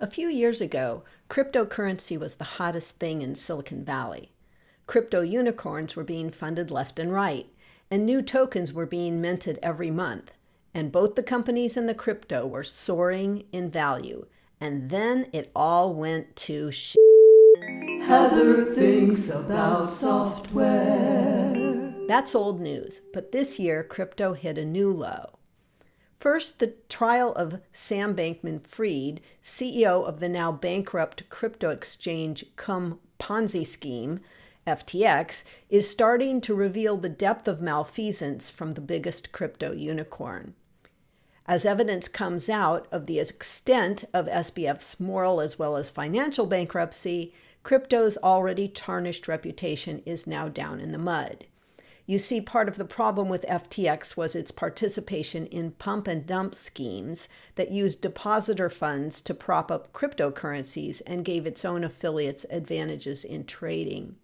A few years ago, cryptocurrency was the hottest thing in Silicon Valley. Crypto unicorns were being funded left and right, and new tokens were being minted every month. And both the companies and the crypto were soaring in value. And then it all went to shit. Heather thinks about software. That's old news, but this year crypto hit a new low. First, the trial of Sam Bankman-Fried, CEO of the now bankrupt crypto exchange cum Ponzi scheme, FTX, is starting to reveal the depth of malfeasance from the biggest crypto unicorn. As evidence comes out of the extent of SBF's moral as well as financial bankruptcy, crypto's already tarnished reputation is now down in the mud. You see, part of the problem with FTX was its participation in pump and dump schemes that used depositor funds to prop up cryptocurrencies and gave its own affiliates advantages in trading.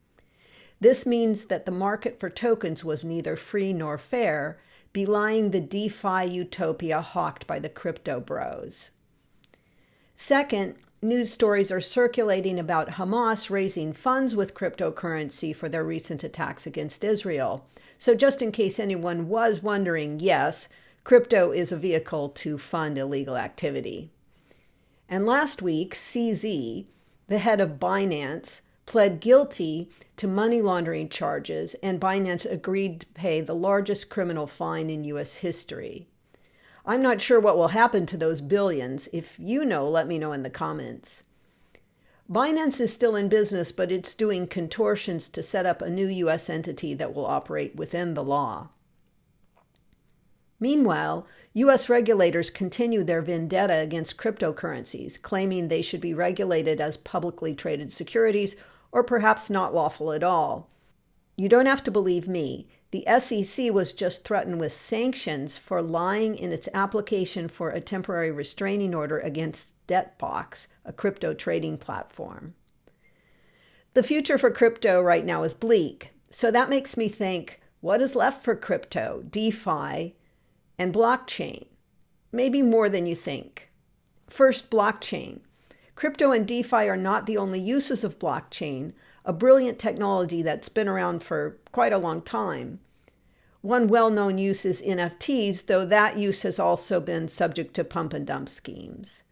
This means that the market for tokens was neither free nor fair, belying the DeFi utopia hawked by the crypto bros. Second, news stories are circulating about Hamas raising funds with cryptocurrency for their recent attacks against Israel. So just in case anyone was wondering, yes, crypto is a vehicle to fund illegal activity. And last week, CZ, the head of Binance, pled guilty to money laundering charges, and Binance agreed to pay the largest criminal fine in U.S. history. I'm not sure what will happen to those billions. If you know, let me know in the comments. Binance is still in business, but it's doing contortions to set up a new U.S. entity that will operate within the law. Meanwhile, U.S. regulators continue their vendetta against cryptocurrencies, claiming they should be regulated as publicly traded securities or perhaps not lawful at all. You don't have to believe me. The SEC was just threatened with sanctions for lying in its application for a temporary restraining order against DebtBox, a crypto trading platform. The future for crypto right now is bleak, so that makes me think, what is left for crypto, DeFi, and blockchain? Maybe more than you think. First, blockchain. Crypto and DeFi are not the only uses of blockchain, a brilliant technology that's been around for quite a long time. One well-known use is NFTs, though that use has also been subject to pump and dump schemes.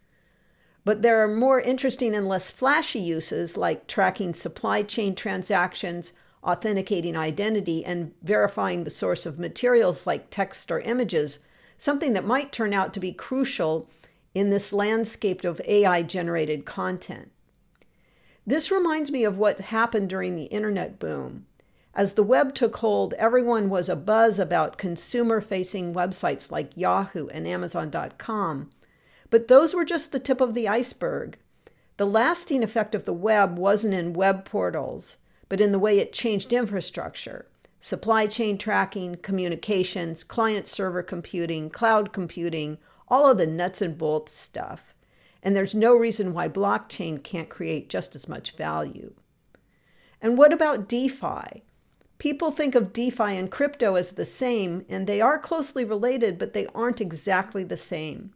But there are more interesting and less flashy uses like tracking supply chain transactions, authenticating identity, and verifying the source of materials like text or images, something that might turn out to be crucial in this landscape of AI-generated content. This reminds me of what happened during the internet boom. As the web took hold, everyone was abuzz about consumer-facing websites like Yahoo and Amazon.com. But those were just the tip of the iceberg. The lasting effect of the web wasn't in web portals, but in the way it changed infrastructure. Supply chain tracking, communications, client-server computing, cloud computing, all of the nuts and bolts stuff. And there's no reason why blockchain can't create just as much value. And what about DeFi? People think of DeFi and crypto as the same, and they are closely related, but they aren't exactly the same.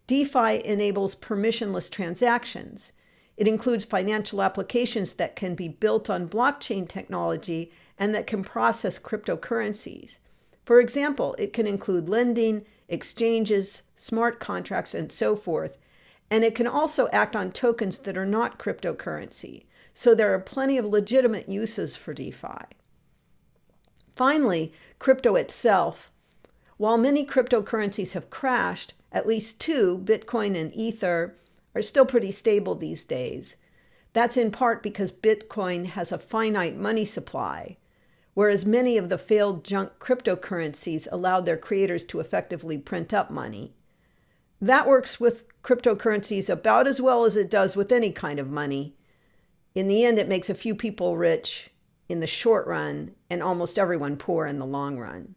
DeFi enables permissionless transactions. It includes financial applications that can be built on blockchain technology and that can process cryptocurrencies. For example, it can include lending, exchanges, smart contracts, and so forth. And it can also act on tokens that are not cryptocurrency. So there are plenty of legitimate uses for DeFi. Finally, crypto itself. While many cryptocurrencies have crashed, at least two, Bitcoin and Ether, are still pretty stable these days. That's in part because Bitcoin has a finite money supply, whereas many of the failed junk cryptocurrencies allowed their creators to effectively print up money. That works with cryptocurrencies about as well as it does with any kind of money. In the end, it makes a few people rich in the short run and almost everyone poor in the long run.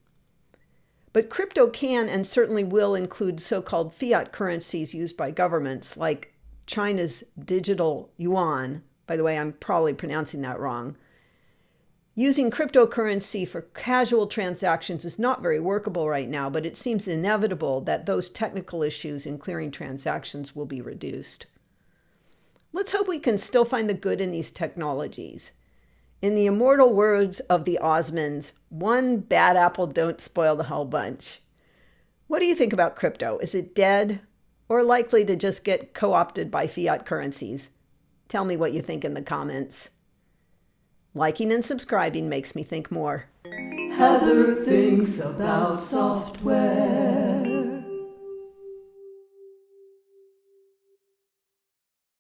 But crypto can and certainly will include so-called fiat currencies used by governments like China's digital yuan. By the way, I'm probably pronouncing that wrong. Using cryptocurrency for casual transactions is not very workable right now, but it seems inevitable that those technical issues in clearing transactions will be reduced. Let's hope we can still find the good in these technologies. In the immortal words of the Osmonds, one bad apple don't spoil the whole bunch. What do you think about crypto? Is it dead or likely to just get co-opted by fiat currencies? Tell me what you think in the comments. Liking and subscribing makes me think more. Heather thinks about software.